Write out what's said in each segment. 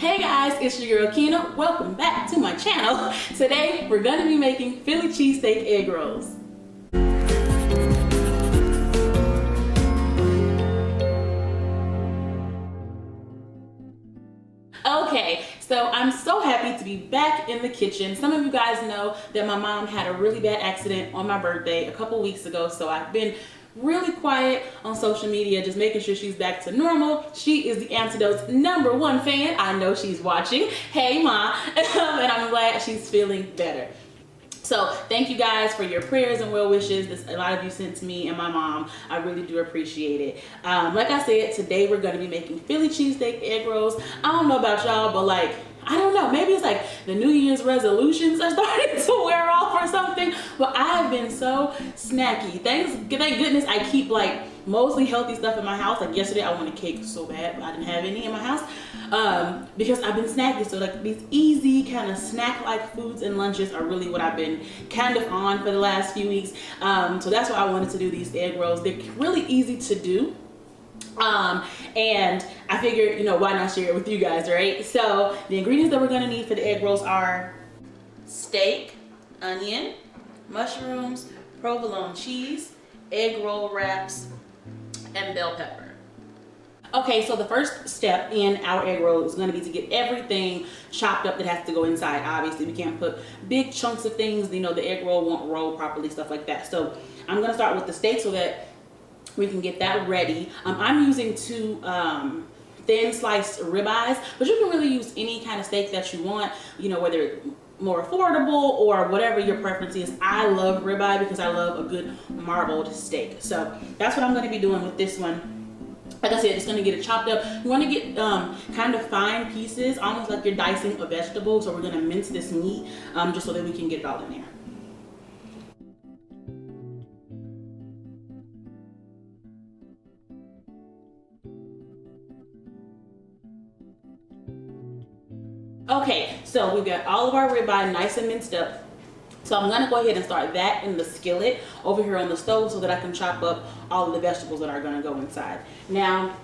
Hey guys, it's your girl Kina. Welcome back to my channel. Today we're going to be making Philly cheesesteak egg rolls. Okay, so I'm so happy to be back in the kitchen. Some of you guys know that my mom had a really bad accident on my birthday a couple weeks ago, so I've been really quiet on social media, just making sure she's back to normal. She is the Antidote's #1 fan. I know she's watching. Hey, Ma. And I'm glad she's feeling better. So thank you guys for your prayers and well wishes. A lot of you sent to me and my mom. I really do appreciate it. Like I said, today we're going to be making Philly cheesesteak egg rolls. I don't know about y'all, but like, I don't know, maybe it's like the New Year's resolutions are starting to wear off or something, but I have been so snacky. Thank goodness I keep like mostly healthy stuff in my house. Like yesterday I wanted cake so bad, but I didn't have any in my house because I've been snacky. So like these easy kind of snack-like foods and lunches are really what I've been kind of on for the last few weeks. So that's why I wanted to do these egg rolls. They're really easy to do. And I figured, you know, why not share it with you guys, right? So the ingredients that we're gonna need for the egg rolls are steak, onion, mushrooms, provolone cheese, egg roll wraps, and bell pepper. Okay, so the first step in our egg roll is going to be to get everything chopped up that has to go inside. Obviously, we can't put big chunks of things, you know, the egg roll won't roll properly, stuff like that. So I'm going to start with the steak so that we can get that ready. I'm using two thin sliced ribeyes, but you can really use any kind of steak that you want, you know, whether it's more affordable or whatever your preference is. I love ribeye because I love a good marbled steak. So that's what I'm going to be doing with this one. Like I said, it's going to get it chopped up. You want to get kind of fine pieces, almost like you're dicing a vegetable. So we're going to mince this meat just so that we can get it all in there. Okay, so we've got all of our ribeye nice and minced up. So I'm gonna go ahead and start that in the skillet over here on the stove so that I can chop up all of the vegetables that are gonna go inside. Now,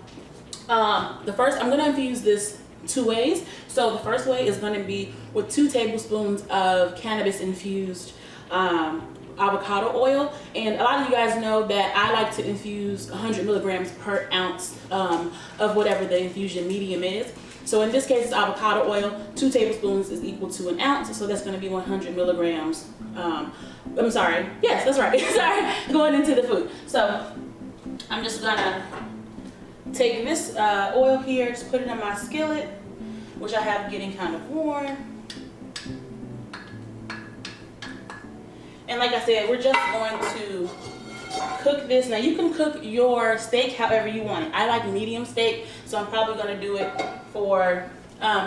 I'm gonna infuse this two ways. So the first way is gonna be with 2 tablespoons of cannabis infused avocado oil. And a lot of you guys know that I like to infuse 100 milligrams per ounce of whatever the infusion medium is. So in this case, it's avocado oil. 2 tablespoons is equal to an ounce, so that's going to be 100 milligrams. I'm sorry. Yes, that's right. Sorry, going into the food. So I'm just gonna take this oil here, just put it in my skillet, which I have getting kind of warm. And like I said, we're just going to cook this. Now you can cook your steak however you want it. I like medium steak, so I'm probably going to do it for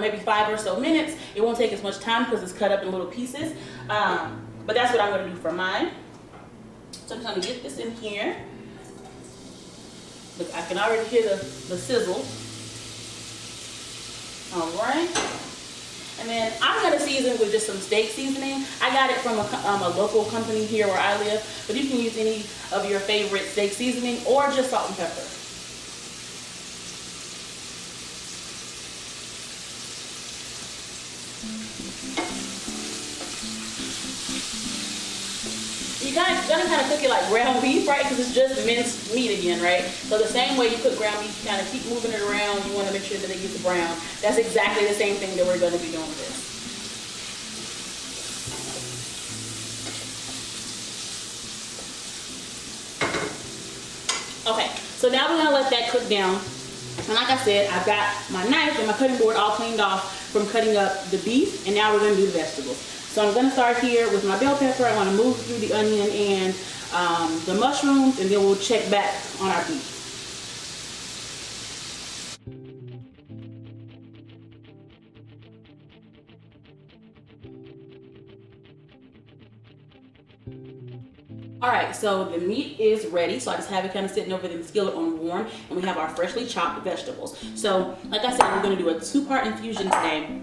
maybe 5 or so minutes. It won't take as much time because it's cut up in little pieces, but that's what I'm going to do for mine. So I'm just going to get this in here. Look, I can already hear the sizzle. All right. And then I'm going to season with just some steak seasoning. I got it from a local company here where I live, but you can use any of your favorite steak seasoning or just salt and pepper. You're gonna kind of cook it like ground beef, right? Because it's just minced meat again, right? So the same way you cook ground beef, you kind of keep moving it around. You want to make sure that it gets brown. That's exactly the same thing that we're going to be doing with this. Okay, so now we're gonna let that cook down. And like I said, I've got my knife and my cutting board all cleaned off from cutting up the beef, and now we're gonna do the vegetables. So I'm gonna start here with my bell pepper. I wanna move through the onion and the mushrooms, and then we'll check back on our beef. All right, so the meat is ready. So I just have it kind of sitting over in the skillet on warm, and we have our freshly chopped vegetables. So like I said, we're gonna do a 2-part infusion today.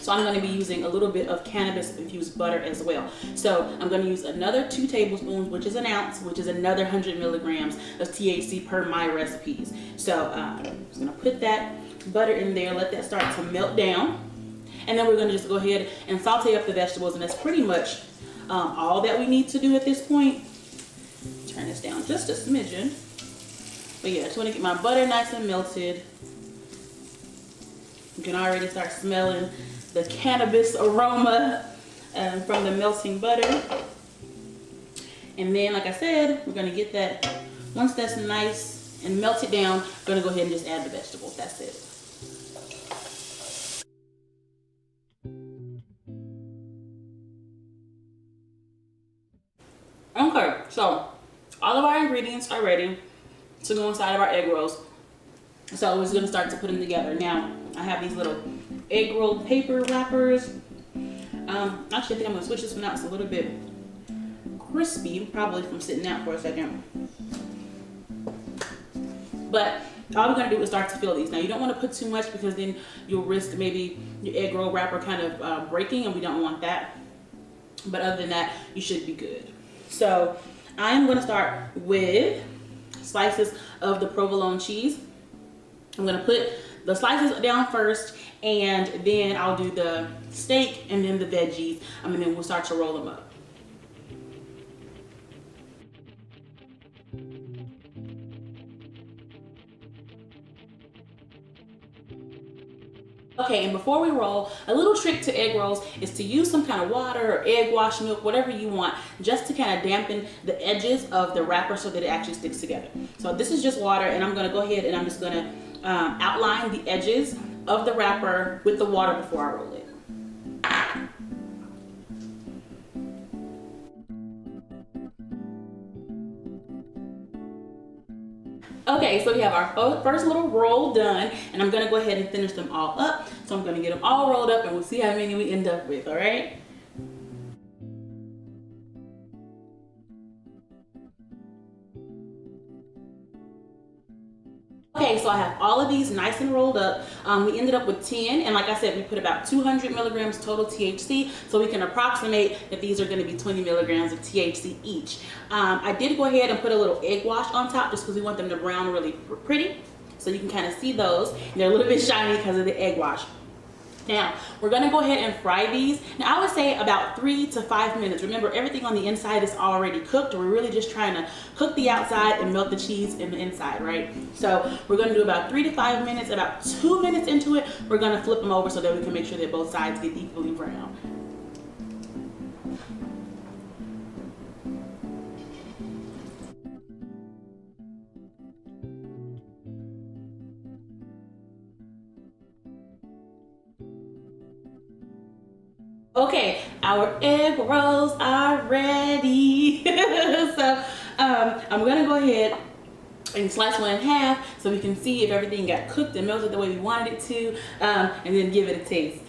So I'm going to be using a little bit of cannabis infused butter as well. So I'm going to use another 2 tablespoons, which is an ounce, which is another 100 milligrams of THC per my recipes. So I'm just going to put that butter in there, let that start to melt down. And then we're going to just go ahead and saute up the vegetables, and that's pretty much all that we need to do at this point. Turn this down just a smidgen. But yeah, I just want to get my butter nice and melted. You can already start smelling the cannabis aroma from the melting butter. And then, like I said, we're going to get that, once that's nice and melted down, we're going to go ahead and just add the vegetables. That's it. Okay, so all of our ingredients are ready to go inside of our egg rolls. So we're just gonna start to put them together. Now, I have these little egg roll paper wrappers. Actually, I think I'm gonna switch this one out. It's a little bit crispy, probably from sitting out for a second. But all we're gonna do is start to fill these. Now, you don't wanna put too much because then you'll risk maybe your egg roll wrapper kind of breaking, and we don't want that. But other than that, you should be good. So I'm going to start with slices of the provolone cheese. I'm going to put the slices down first, and then I'll do the steak and then the veggies, and then we'll start to roll them up. Okay, and before we roll, a little trick to egg rolls is to use some kind of water or egg wash milk, whatever you want, just to kind of dampen the edges of the wrapper so that it actually sticks together. So this is just water, and I'm going to go ahead and I'm just going to outline the edges of the wrapper with the water before I roll it. Okay, so we have our first little roll done, and I'm gonna go ahead and finish them all up. So I'm gonna get them all rolled up, and we'll see how many we end up with, all right? Okay, so I have all of these nice and rolled up. We ended up with 10, and like I said, we put about 200 milligrams total THC, so we can approximate that these are going to be 20 milligrams of THC each. I did go ahead and put a little egg wash on top just because we want them to brown really pretty, so you can kind of see those. And they're a little bit shiny because of the egg wash. Now, we're gonna go ahead and fry these. Now, I would say about 3 to 5 minutes. Remember, everything on the inside is already cooked. We're really just trying to cook the outside and melt the cheese in the inside, right? So we're gonna do about 3 to 5 minutes. About 2 minutes into it, we're gonna flip them over so that we can make sure that both sides get equally brown. Okay, our egg rolls are ready. So I'm gonna go ahead and slice one in half so we can see if everything got cooked and melted the way we wanted it to, and then give it a taste.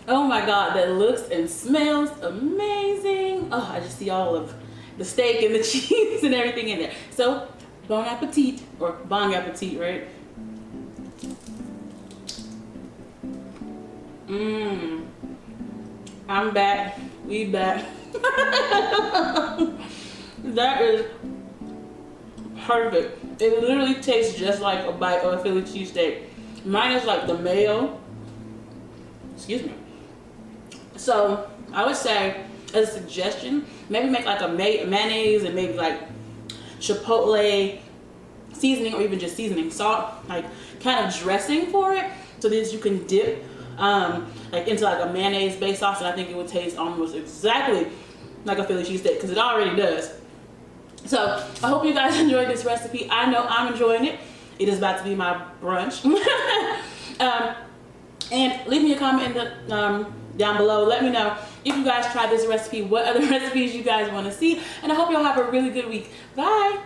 Oh my God, that looks and smells amazing. Oh, I just see all of the steak and the cheese and everything in there. So, bon appetit, or bon appetit, right? I'm back. We back. That is perfect. It literally tastes just like a bite of a Philly cheesesteak. Mine is like the mayo. Excuse me. So I would say, as a suggestion, maybe make like a mayonnaise and maybe like chipotle seasoning, or even just seasoning salt, like kind of dressing for it, so that you can dip like into like a mayonnaise based sauce, and I think it would taste almost exactly like a Philly cheesesteak, because it already does. So I hope you guys enjoyed this recipe. I know I'm enjoying it. It is about to be my brunch. And leave me a comment in the down below. Let me know if you guys try this recipe, what other recipes you guys want to see, and I hope y'all have a really good week. Bye.